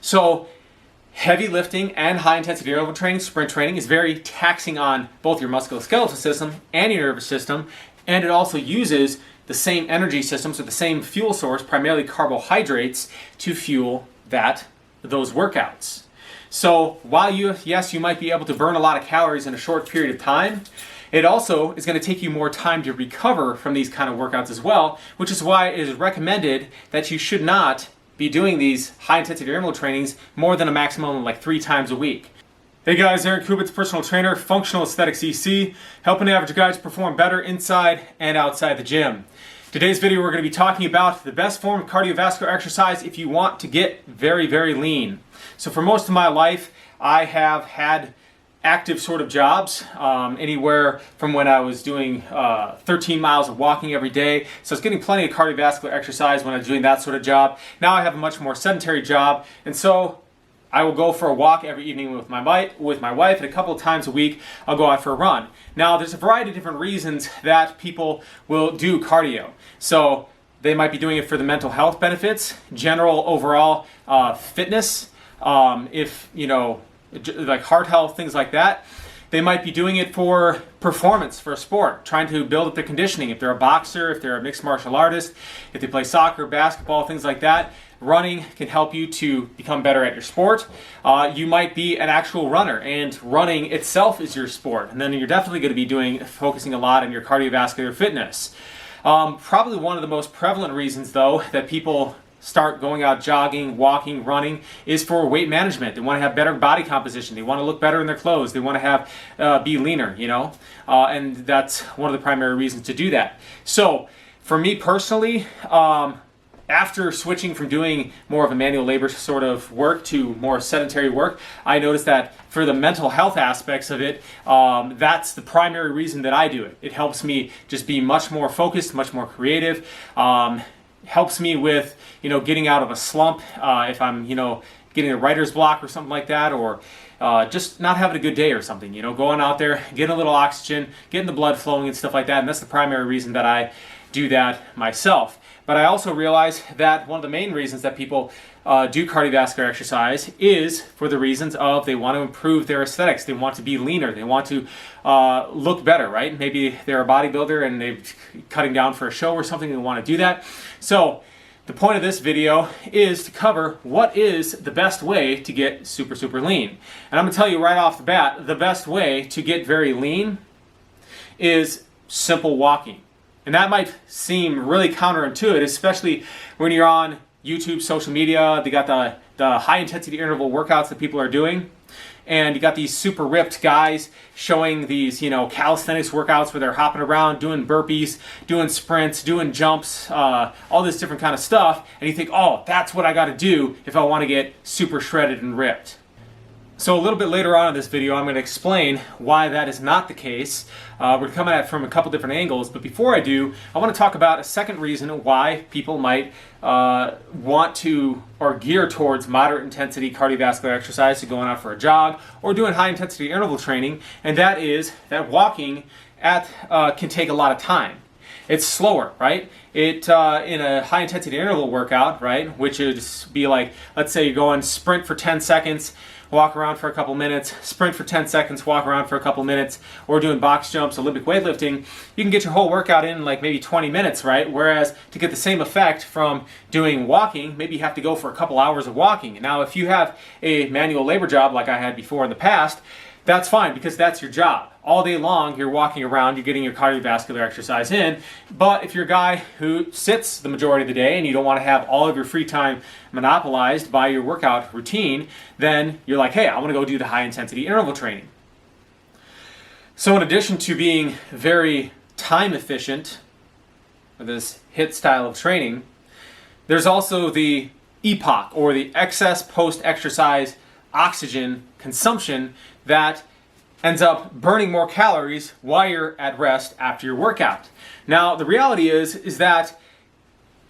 So heavy lifting and high intensity interval training, sprint training, is very taxing on both your musculoskeletal system and your nervous system, and it also uses the same energy systems or the same fuel source, primarily carbohydrates, to fuel those workouts. So while you might be able to burn a lot of calories in a short period of time, it also is going to take you more time to recover from these kind of workouts as well, which is why it is recommended that you should not be doing these high intensity interval trainings more than a maximum of like 3 times a week. Hey guys, Aaron Kubitz, personal trainer, Functional Aesthetics EC, helping average guys perform better inside and outside the gym. Today's video we're going to be talking about the best form of cardiovascular exercise if you want to get very, very lean. So for most of my life, I have had active sort of jobs, anywhere from when I was doing 13 miles of walking every day. So I was getting plenty of cardiovascular exercise when I was doing that sort of job. Now I have a much more sedentary job, and so I will go for a walk every evening with my wife, and a couple of times a week I'll go out for a run. Now there's a variety of different reasons that people will do cardio. So they might be doing it for the mental health benefits, general overall fitness, if you know, like heart health, things like that. They might be doing it for performance, for a sport, trying to build up their conditioning. If they're a boxer, if they're a mixed martial artist, if they play soccer, basketball, things like that, running can help you to become better at your sport. You might be an actual runner, and running itself is your sport. And then you're definitely going to be focusing a lot on your cardiovascular fitness. Probably one of the most prevalent reasons, though, that people start going out jogging, walking, running is for weight management. They want to have better body composition. They want to look better in their clothes. They want to have be leaner, you know, and that's one of the primary reasons to do that. So for me personally, after switching from doing more of a manual labor sort of work to more sedentary work, I noticed that for the mental health aspects of it, that's the primary reason that I do it. It helps me just be much more focused, much more creative. Helps me with, you know, getting out of a slump if I'm, you know, getting a writer's block or something like that, or just not having a good day or something, you know, going out there, getting a little oxygen, getting the blood flowing and stuff like that. And that's the primary reason that I do that myself. But I also realize that one of the main reasons that people do cardiovascular exercise is for the reasons of they want to improve their aesthetics. They want to be leaner. They want to look better, right? Maybe they're a bodybuilder and they're cutting down for a show or something. They want to do that. So the point of this video is to cover what is the best way to get super, super lean. And I'm going to tell you right off the bat, the best way to get very lean is simple walking. And that might seem really counterintuitive, especially when you're on YouTube, social media. They got the high intensity interval workouts that people are doing. And you got these super ripped guys showing these, you know, calisthenics workouts where they're hopping around, doing burpees, doing sprints, doing jumps, all this different kind of stuff. And you think, oh, that's what I got to do if I want to get super shredded and ripped. So a little bit later on in this video, I'm going to explain why that is not the case. We're coming at it from a couple different angles, but before I do, I want to talk about a second reason why people might want to or gear towards moderate intensity cardiovascular exercise, so going out for a jog or doing high intensity interval training, and that is that walking can take a lot of time. It's slower, right? In a high intensity interval workout, right, which would be like, let's say you're going sprint for 10 seconds, walk around for a couple minutes, sprint for 10 seconds, walk around for a couple minutes, or doing box jumps, Olympic weightlifting, you can get your whole workout in like maybe 20 minutes, right? Whereas to get the same effect from doing walking, maybe you have to go for a couple hours of walking. Now, if you have a manual labor job like I had before in the past, that's fine because that's your job. All day long, you're walking around, you're getting your cardiovascular exercise in. But if you're a guy who sits the majority of the day and you don't want to have all of your free time monopolized by your workout routine, then you're like, hey, I want to go do the high intensity interval training. So in addition to being very time efficient with this HIIT style of training, there's also the EPOC, or the excess post-exercise oxygen consumption, that ends up burning more calories while you're at rest after your workout. Now, the reality is that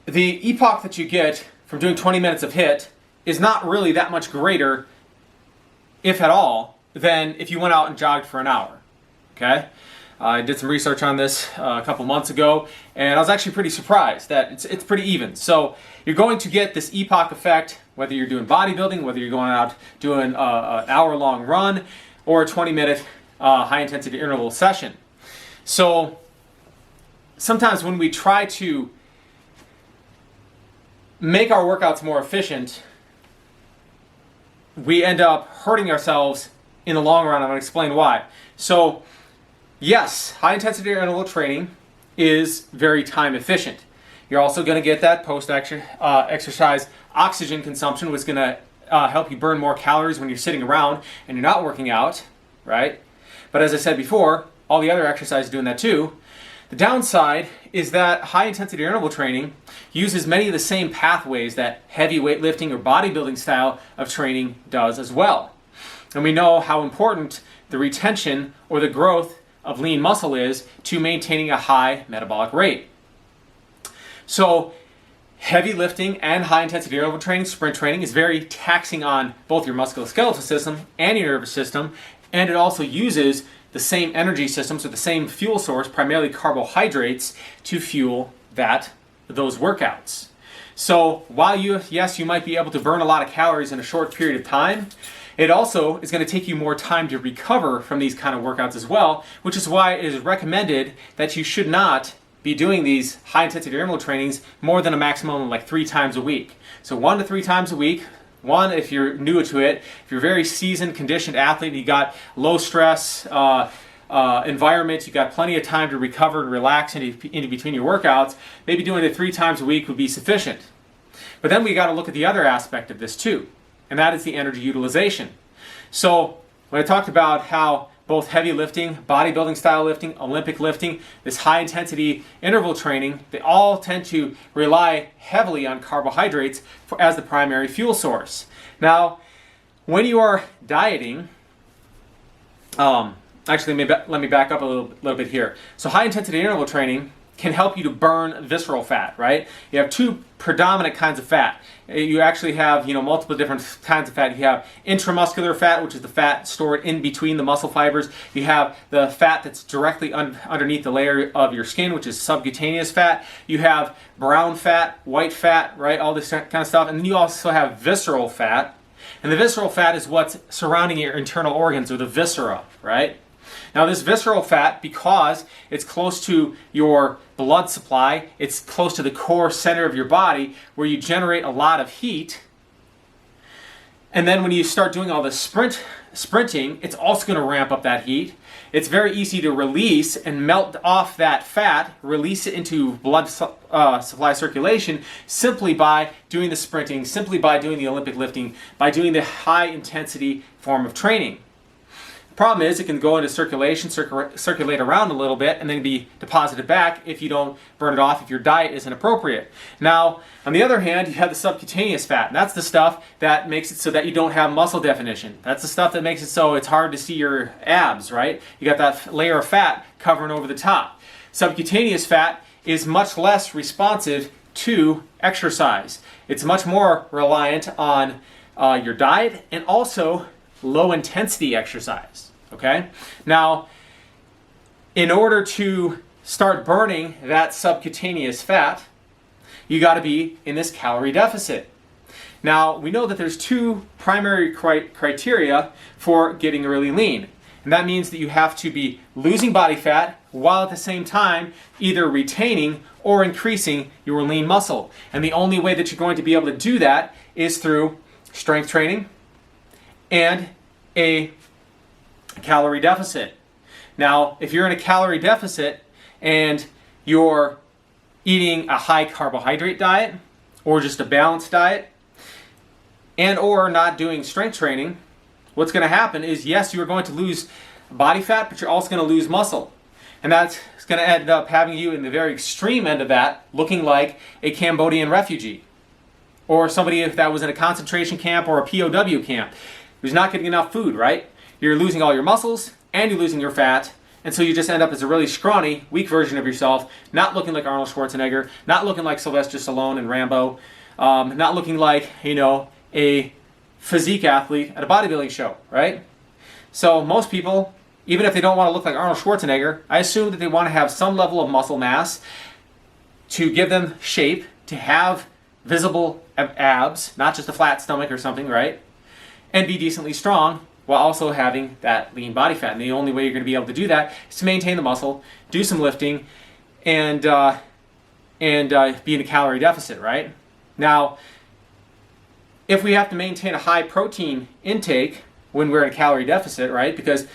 the EPOC that you get from doing 20 minutes of HIIT is not really that much greater, if at all, than if you went out and jogged for an hour. Okay? I did some research on this a couple months ago, and I was actually pretty surprised that it's pretty even. So you're going to get this EPOC effect whether you're doing bodybuilding, whether you're going out doing an hour-long run, or a 20-minute high-intensity interval session. So sometimes when we try to make our workouts more efficient, we end up hurting ourselves in the long run. I'm going to explain why. So yes, high-intensity interval training is very time efficient. You're also going to get that post-exercise oxygen consumption, which is going to help you burn more calories when you're sitting around and you're not working out, right? But as I said before, all the other exercises doing that too. The downside is that high-intensity interval training uses many of the same pathways that heavy weightlifting or bodybuilding style of training does as well. And we know how important the retention or the growth of lean muscle is to maintaining a high metabolic rate. So heavy lifting and high-intensity interval training, sprint training, is very taxing on both your musculoskeletal system and your nervous system, and it also uses the same energy systems or the same fuel source, primarily carbohydrates, to fuel those workouts. So while you might be able to burn a lot of calories in a short period of time, it also is going to take you more time to recover from these kind of workouts as well, which is why it is recommended that you should not be doing these high-intensity interval trainings more than a maximum of like 3 times a week. So 1 to 3 times a week. One, if you're new to it, if you're a very seasoned, conditioned athlete, you got low stress environment, you got plenty of time to recover and relax in between your workouts, maybe doing it 3 times a week would be sufficient. But then we got to look at the other aspect of this too, and that is the energy utilization. So when I talked about how both heavy lifting, bodybuilding style lifting, Olympic lifting, this high intensity interval training, they all tend to rely heavily on carbohydrates as the primary fuel source. Now, when you are dieting, actually let me back up a little bit here. So high intensity interval training can help you to burn visceral fat, right? You have 2 predominant kinds of fat. You actually have, multiple different kinds of fat. You have intramuscular fat, which is the fat stored in between the muscle fibers. You have the fat that's directly underneath the layer of your skin, which is subcutaneous fat. You have brown fat, white fat, right? All this kind of stuff. And then you also have visceral fat. And the visceral fat is what's surrounding your internal organs, or the viscera, right? Now this visceral fat, because it's close to your blood supply, it's close to the core center of your body where you generate a lot of heat. And then when you start doing all this sprinting, it's also going to ramp up that heat. It's very easy to release and melt off that fat, release it into blood supply circulation simply by doing the sprinting, simply by doing the Olympic lifting, by doing the high intensity form of training. The problem is it can go into circulation, circulate around a little bit, and then be deposited back if you don't burn it off, if your diet isn't appropriate. Now, on the other hand, you have the subcutaneous fat, and that's the stuff that makes it so that you don't have muscle definition. That's the stuff that makes it so it's hard to see your abs, right? You got that layer of fat covering over the top. Subcutaneous fat is much less responsive to exercise. It's much more reliant on your diet and also low intensity exercise, okay? Now, in order to start burning that subcutaneous fat, you got to be in this calorie deficit. Now, we know that there's 2 primary criteria for getting really lean. And that means that you have to be losing body fat while at the same time either retaining or increasing your lean muscle. And the only way that you're going to be able to do that is through strength training and a calorie deficit. Now, if you're in a calorie deficit and you're eating a high carbohydrate diet or just a balanced diet and or not doing strength training, what's going to happen is, yes, you're going to lose body fat, but you're also going to lose muscle. And that's going to end up having you in the very extreme end of that looking like a Cambodian refugee or somebody that was in a concentration camp or a POW camp who's not getting enough food, right? You're losing all your muscles and you're losing your fat, and so you just end up as a really scrawny, weak version of yourself, not looking like Arnold Schwarzenegger, not looking like Sylvester Stallone and Rambo, not looking like, a physique athlete at a bodybuilding show, right? So most people, even if they don't want to look like Arnold Schwarzenegger, I assume that they want to have some level of muscle mass to give them shape, to have visible abs, not just a flat stomach or something, right? And be decently strong while also having that lean body fat. And the only way you're going to be able to do that is to maintain the muscle, do some lifting, and be in a calorie deficit, right? Now, if we have to maintain a high protein intake when we're in a calorie deficit, right? Because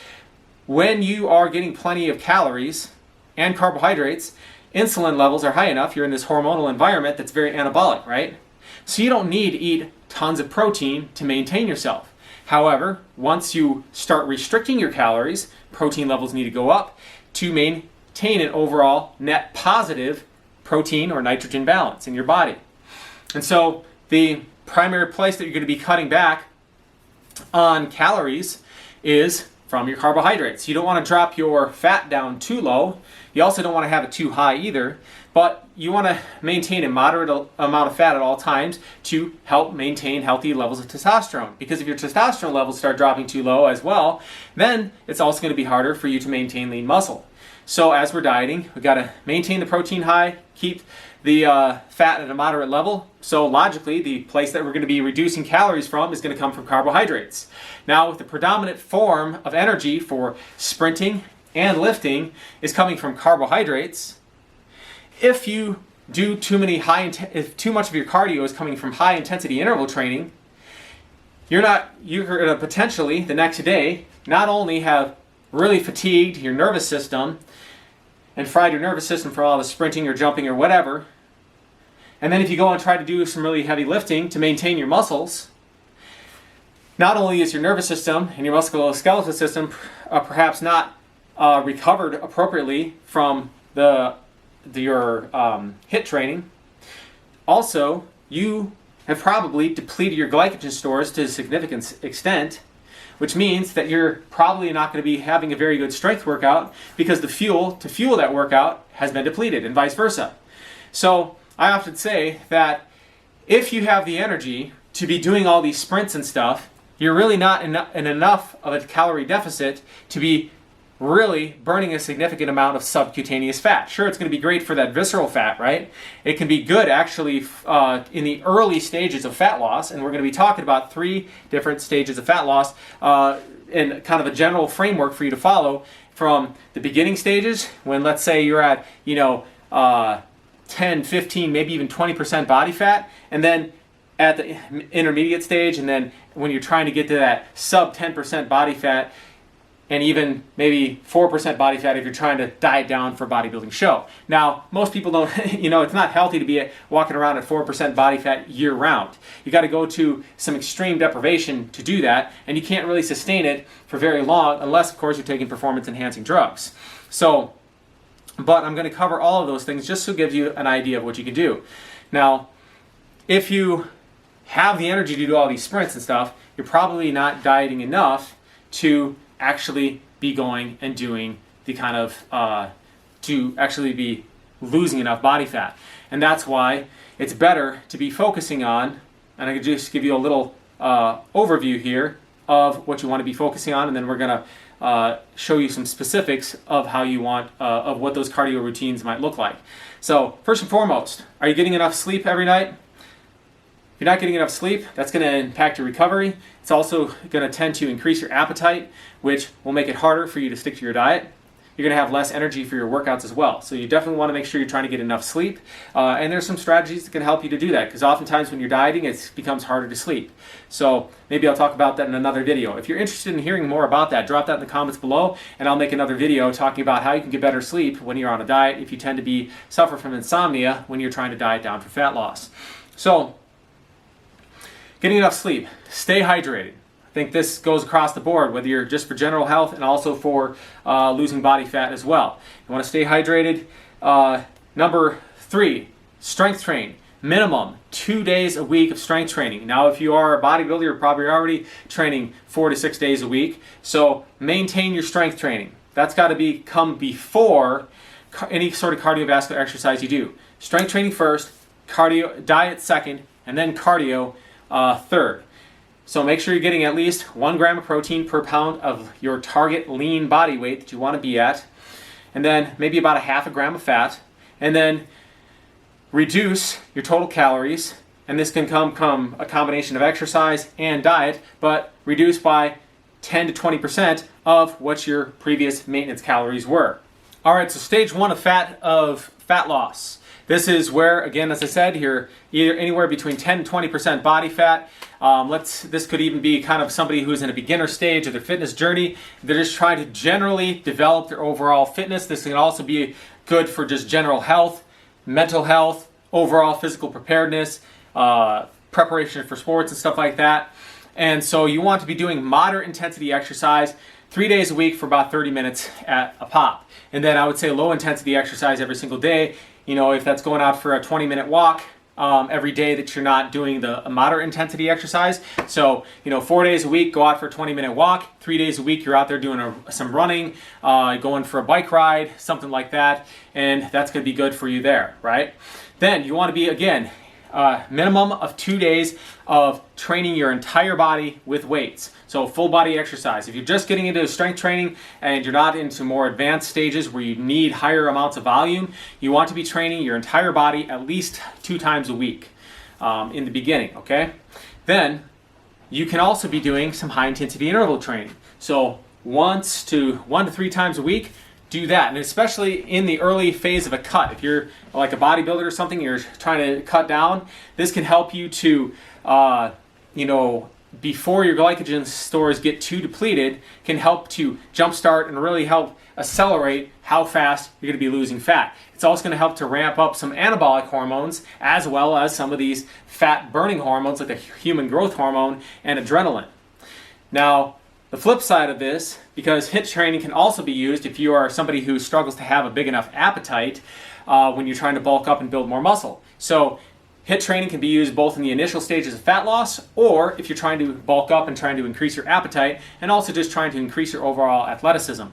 when you are getting plenty of calories and carbohydrates, insulin levels are high enough. You're in this hormonal environment that's very anabolic, right? So you don't need to eat tons of protein to maintain yourself. However, once you start restricting your calories, protein levels need to go up to maintain an overall net positive protein or nitrogen balance in your body. And so the primary place that you're going to be cutting back on calories is from your carbohydrates. You don't want to drop your fat down too low. You also don't want to have it too high either, but you want to maintain a moderate amount of fat at all times to help maintain healthy levels of testosterone. Because if your testosterone levels start dropping too low as well, then it's also going to be harder for you to maintain lean muscle. So as we're dieting, we've got to maintain the protein high, keep the fat at a moderate level. So logically, the place that we're going to be reducing calories from is going to come from carbohydrates. Now, the predominant form of energy for sprinting and lifting is coming from carbohydrates. If you do if too much of your cardio is coming from high intensity interval training, you're going to potentially the next day not only have really fatigued your nervous system and fried your nervous system for all the sprinting or jumping or whatever, and then if you go and try to do some really heavy lifting to maintain your muscles, not only is your nervous system and your musculoskeletal system perhaps not recovered appropriately from your HIIT training, also you have probably depleted your glycogen stores to a significant extent, which means that you're probably not going to be having a very good strength workout because the fuel to fuel that workout has been depleted, and vice versa. So I often say that if you have the energy to be doing all these sprints and stuff, you're really not in enough of a calorie deficit to be really burning a significant amount of subcutaneous fat. Sure, it's going to be great for that visceral fat, right? It can be good actually in the early stages of fat loss, and we're going to be talking about 3 different stages of fat loss and kind of a general framework for you to follow from the beginning stages when, let's say, you're at 10, 15, maybe even 20% body fat, and then at the intermediate stage, and then when you're trying to get to that sub 10% body fat, and even maybe 4% body fat if you're trying to diet down for a bodybuilding show. Now, most people don't, it's not healthy to be walking around at 4% body fat year round. You got to go to some extreme deprivation to do that, and you can't really sustain it for very long unless, of course, you're taking performance enhancing drugs. So, but I'm going to cover all of those things just to give you an idea of what you can do. Now, if you have the energy to do all these sprints and stuff, you're probably not dieting enough to actually be going and doing the kind of, to actually be losing enough body fat. And that's why it's better to be focusing on, and I can just give you a little overview here of what you want to be focusing on, and then we're going to show you some specifics of how you want, of what those cardio routines might look like. So first and foremost, are you getting enough sleep every night? If you're not getting enough sleep, that's going to impact your recovery. It's also going to tend to increase your appetite, which will make it harder for you to stick to your diet. You're going to have less energy for your workouts as well. So you definitely want to make sure you're trying to get enough sleep. And there's some strategies that can help you to do that, because oftentimes when you're dieting, it becomes harder to sleep. So maybe I'll talk about that in another video. If you're interested in hearing more about that, drop that in the comments below, and I'll make another video talking about how you can get better sleep when you're on a diet if you tend to suffer from insomnia when you're trying to diet down for fat loss. So, getting enough sleep. Stay hydrated. I think this goes across the board, whether you're just for general health and also for losing body fat as well. You want to stay hydrated. Number 3, strength train. Minimum 2 days a week of strength training. Now, if you are a bodybuilder, you're probably already training 4 to 6 days a week. So maintain your strength training. That's got to come before any sort of cardiovascular exercise you do. Strength training first, diet second, and then cardio third. So make sure you're getting at least 1 gram of protein per pound of your target lean body weight that you want to be at, and then maybe about a half a gram of fat, and then reduce your total calories and this can come from a combination of exercise and diet, but reduced by 10 to 20% of what your previous maintenance calories were. All right, so stage 1 of fat loss. This is where, again, as I said, you're either anywhere between 10 and 20% body fat. This could even be kind of somebody who's in a beginner stage of their fitness journey. They're just trying to generally develop their overall fitness. This can also be good for just general health, mental health, overall physical preparedness, preparation for sports and stuff like that. And so you want to be doing moderate intensity exercise 3 days a week for about 30 minutes at a pop. And then I would say low intensity exercise every single day. You know, if that's going out for a 20-minute walk every day that you're not doing the moderate intensity exercise. So, 4 days a week, go out for a 20-minute walk. 3 days a week, you're out there doing some running, going for a bike ride, something like that. And that's going to be good for you there, right? Then you want to be, again, minimum of 2 days of training your entire body with weights. So full body exercise. If you're just getting into strength training and you're not into more advanced stages where you need higher amounts of volume, you want to be training your entire body at least 2 times a week in the beginning, okay? Then you can also be doing some high intensity interval training. So 1 to 3 times a week, do that. And especially in the early phase of a cut. If you're like a bodybuilder or something, you're trying to cut down, this can help you to, before your glycogen stores get too depleted, can help to jumpstart and really help accelerate how fast you're going to be losing fat. It's also going to help to ramp up some anabolic hormones as well as some of these fat burning hormones like the human growth hormone and adrenaline. Now, the flip side of this, because HIIT training can also be used if you are somebody who struggles to have a big enough appetite when you're trying to bulk up and build more muscle. So HIIT training can be used both in the initial stages of fat loss, or if you're trying to bulk up and trying to increase your appetite, and also just trying to increase your overall athleticism.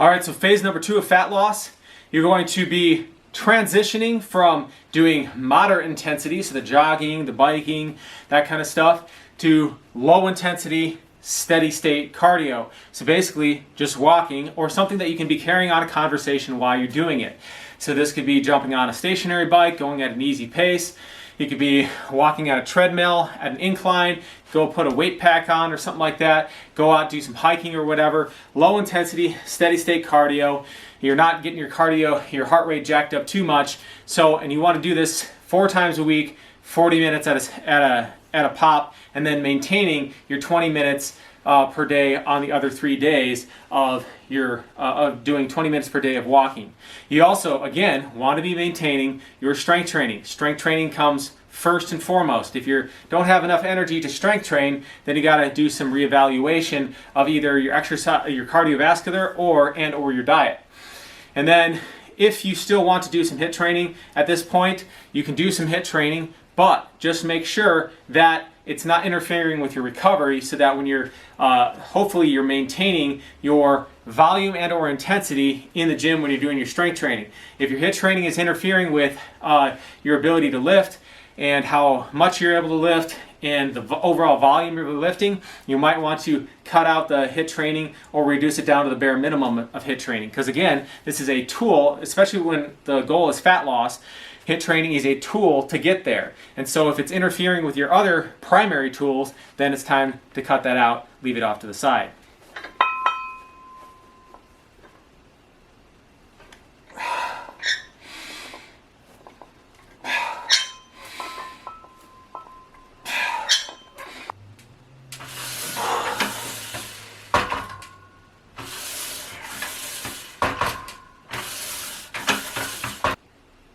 All right, so phase number 2 of fat loss, you're going to be transitioning from doing moderate intensity, so the jogging, the biking, that kind of stuff, to low intensity, steady state cardio. So basically just walking or something that you can be carrying on a conversation while you're doing it. So this could be jumping on a stationary bike, going at an easy pace. You could be walking at a treadmill at an incline, go put a weight pack on or something like that, go out, do some hiking or whatever. Low intensity, steady state cardio. You're not getting your your heart rate jacked up too much. So, and you want to do this 4 times a week, 40 minutes at a pop, and then maintaining your 20 minutes per day on the other 3 days of doing 20 minutes per day of walking. You also, again, want to be maintaining your strength training. Strength training comes first and foremost. If you don't have enough energy to strength train, then you got to do some reevaluation of either your exercise, your cardiovascular, or your diet. And then if you still want to do some HIIT training at this point, you can do some HIIT training, but just make sure that it's not interfering with your recovery, so that when you're, hopefully you're maintaining your volume and or intensity in the gym when you're doing your strength training. If your HIIT training is interfering with your ability to lift and how much you're able to lift and the overall volume you're lifting, you might want to cut out the HIIT training or reduce it down to the bare minimum of HIIT training. Because again, this is a tool, especially when the goal is fat loss. HIIT training is a tool to get there. And so if it's interfering with your other primary tools, then it's time to cut that out, leave it off to the side.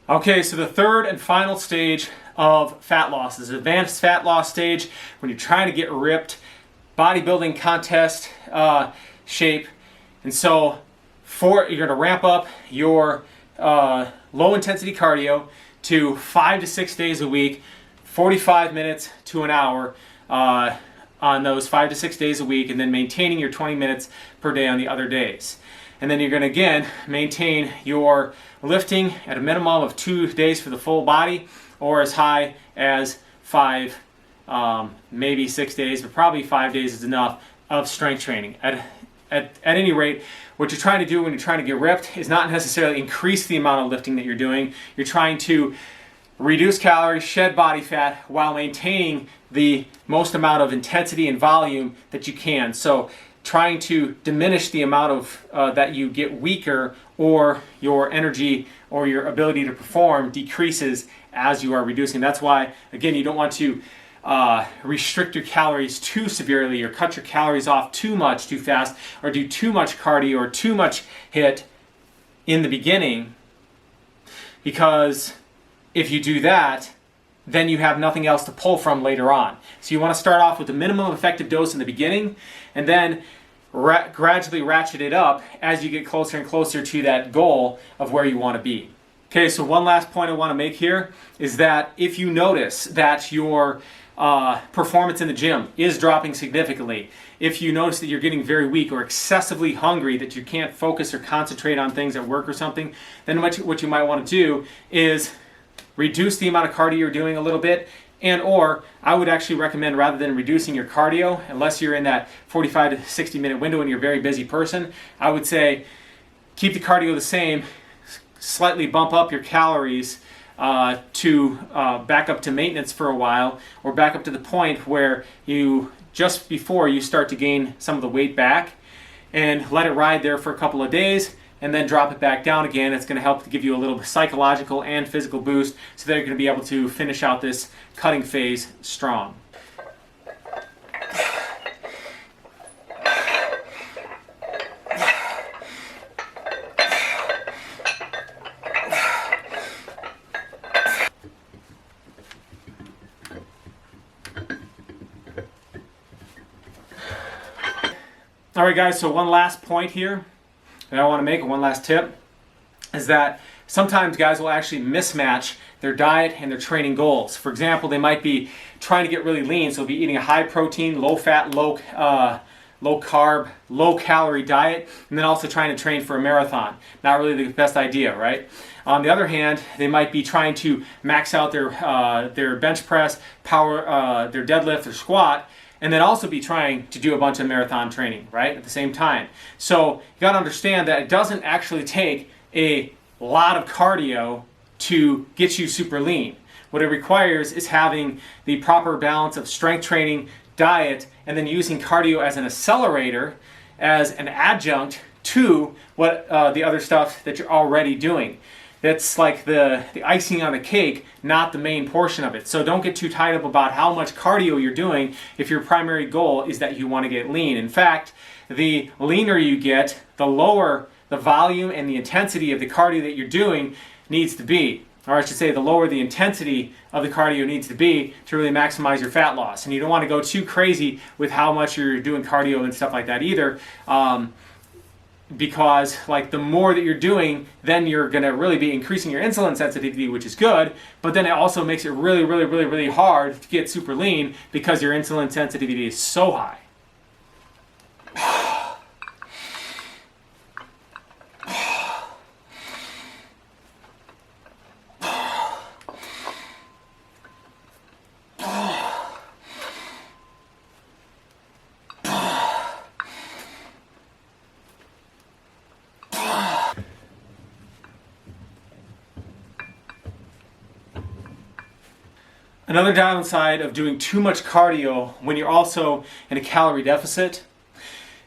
Okay, so the third and final stage of fat loss is advanced fat loss stage, when you're trying to get ripped, bodybuilding contest shape. And so you're going to ramp up your low intensity cardio to 5 to 6 days a week, 45 minutes to an hour on those 5 to 6 days a week, and then maintaining your 20 minutes per day on the other days. And then you're going to again maintain your lifting at a minimum of 2 days for the full body, or as high as 5, maybe 6 days, but probably 5 days is enough of strength training. At any rate, what you're trying to do when you're trying to get ripped is not necessarily increase the amount of lifting that you're doing. You're trying to reduce calories, shed body fat, while maintaining the most amount of intensity and volume that you can. So trying to diminish the amount of that you get weaker, or your energy or your ability to perform decreases as you are reducing. That's why, again, you don't want to restrict your calories too severely, or cut your calories off too much too fast, or do too much cardio or too much HIIT in the beginning, because if you do that, then you have nothing else to pull from later on. So you want to start off with the minimum effective dose in the beginning, and then gradually ratchet it up as you get closer and closer to that goal of where you want to be. Okay, so one last point I want to make here is that if you notice that your performance in the gym is dropping significantly, if you notice that you're getting very weak or excessively hungry, that you can't focus or concentrate on things at work or something, then what you might want to do is reduce the amount of cardio you're doing a little bit, and or I would actually recommend, rather than reducing your cardio, unless you're in that 45 to 60 minute window and you're a very busy person, I would say keep the cardio the same, slightly bump up your calories to back up to maintenance for a while, or back up to the point where you, just before you start to gain some of the weight back, and let it ride there for a couple of days, and then drop it back down again. It's going to help to give you a little psychological and physical boost, so that you're going to be able to finish out this cutting phase strong. All right, guys, so one last point here that I want to make, one last tip, is that sometimes guys will actually mismatch their diet and their training goals. For example, they might be trying to get really lean, so they'll be eating a high protein, low fat, low carb, low calorie diet, and then also trying to train for a marathon. Not really the best idea, right? On the other hand, they might be trying to max out their bench press, power, their deadlift, their squat, and then also be trying to do a bunch of marathon training, right, at the same time. So you got to understand that it doesn't actually take a lot of cardio to get you super lean. What it requires is having the proper balance of strength training, diet, and then using cardio as an accelerator, as an adjunct to what the other stuff that you're already doing. That's like the icing on the cake, not the main portion of it. So don't get too tied up about how much cardio you're doing if your primary goal is that you want to get lean. In fact, the leaner you get, the lower the volume and the intensity of the cardio that you're doing needs to be. Or I should say, the lower the intensity of the cardio needs to be to really maximize your fat loss. And you don't want to go too crazy with how much you're doing cardio and stuff like that either. Because like the more that you're doing, then you're going to really be increasing your insulin sensitivity, which is good, but then it also makes it really hard to get super lean because your insulin sensitivity is so high. Another downside of doing too much cardio when you're also in a calorie deficit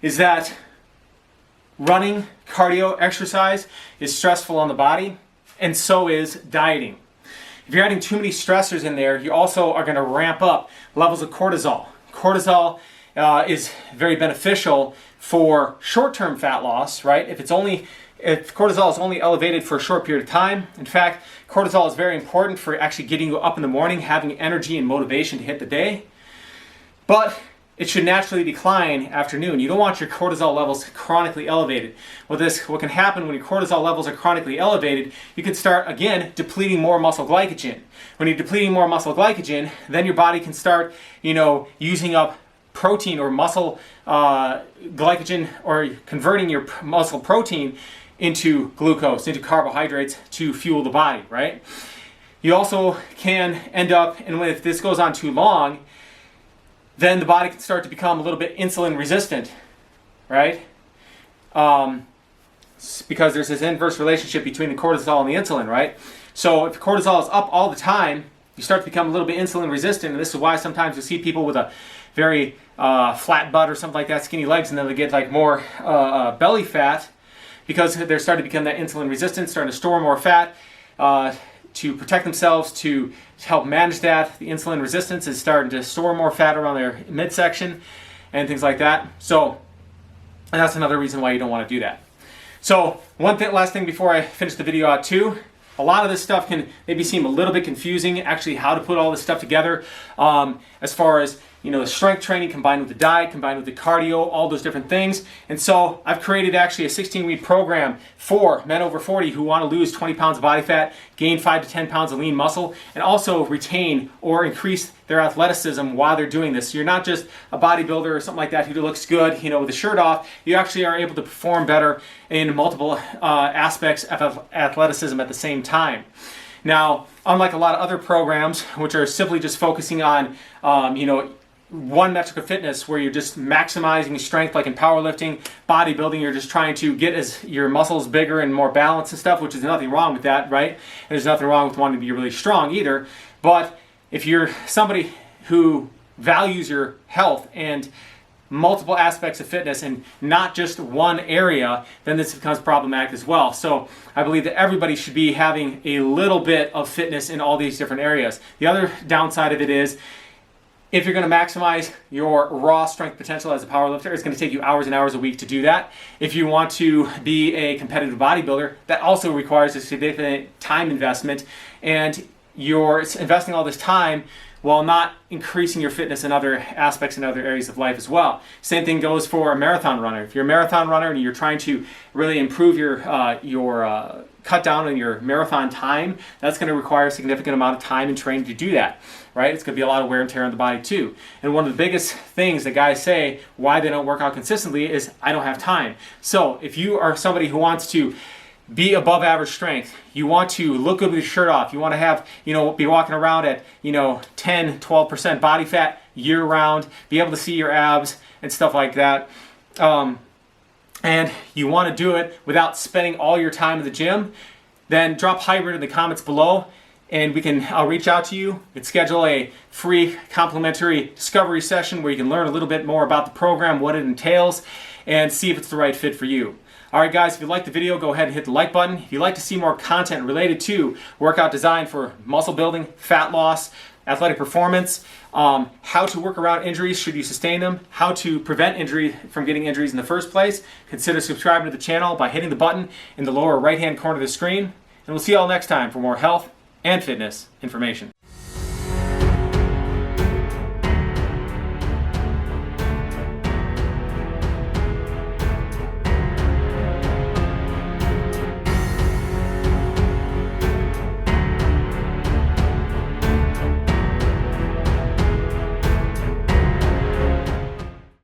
is that running, cardio, exercise is stressful on the body, and so is dieting. If you're adding too many stressors in there, you also are going to ramp up levels of cortisol. Cortisol is very beneficial for short-term fat loss, right? If cortisol is only elevated for a short period of time. In fact, cortisol is very important for actually getting you up in the morning, having energy and motivation to hit the day. But it should naturally decline afternoon. You don't want your cortisol levels chronically elevated. What can happen when your cortisol levels are chronically elevated, you can start, again, depleting more muscle glycogen. When you're depleting more muscle glycogen, then your body can start, using up protein or muscle glycogen, or converting your muscle protein into glucose, into carbohydrates to fuel the body, right? You also can end up, and if this goes on too long, then the body can start to become a little bit insulin resistant, right? Because there's this inverse relationship between the cortisol and the insulin, right? So if the cortisol is up all the time, you start to become a little bit insulin resistant, and this is why sometimes you see people with a very flat butt or something like that, skinny legs, and then they get like more belly fat, because they're starting to become that insulin resistant, starting to store more fat to protect themselves, to help manage that. The insulin resistance is starting to store more fat around their midsection and things like that. So, and that's another reason why you don't want to do that. So last thing before I finish the video out too, a lot of this stuff can maybe seem a little bit confusing, actually how to put all this stuff together, as far as, you know, the strength training combined with the diet, combined with the cardio, all those different things. And so I've created actually a 16-week program for men over 40 who want to lose 20 pounds of body fat, gain 5 to 10 pounds of lean muscle, and also retain or increase their athleticism while they're doing this. So you're not just a bodybuilder or something like that who looks good, you know, with the shirt off. You actually are able to perform better in multiple aspects of athleticism at the same time. Now, unlike a lot of other programs, which are simply just focusing on, you know, one metric of fitness, where you're just maximizing strength, like in powerlifting, bodybuilding, you're just trying to get your muscles bigger and more balanced and stuff, which is nothing wrong with that, right? And there's nothing wrong with wanting to be really strong either. But if you're somebody who values your health and multiple aspects of fitness and not just one area, then this becomes problematic as well. So I believe that everybody should be having a little bit of fitness in all these different areas. The other downside of it is, if you're going to maximize your raw strength potential as a powerlifter, it's going to take you hours and hours a week to do that. If you want to be a competitive bodybuilder, that also requires a significant time investment, and you're investing all this time while not increasing your fitness in other aspects and other areas of life as well. Same thing goes for a marathon runner. If you're a marathon runner and you're trying to really improve your cut down on your marathon time, that's going to require a significant amount of time and training to do that, right? It's going to be a lot of wear and tear on the body too. And one of the biggest things that guys say why they don't work out consistently is, I don't have time. So if you are somebody who wants to be above average strength, you want to look good with your shirt off, you want to have, you know, be walking around at, you know, 10, 12% body fat year round, be able to see your abs and stuff like that, and you want to do it without spending all your time in the gym, then drop hybrid in the comments below, and I'll reach out to you and schedule a free complimentary discovery session where you can learn a little bit more about the program, what it entails, and see if it's the right fit for you. Alright guys, if you liked the video, go ahead and hit the like button. If you'd like to see more content related to workout design for muscle building, fat loss, athletic performance, how to work around injuries should you sustain them, how to prevent injury from getting injuries in the first place, consider subscribing to the channel by hitting the button in the lower right hand corner of the screen. And we'll see you all next time for more health and fitness information.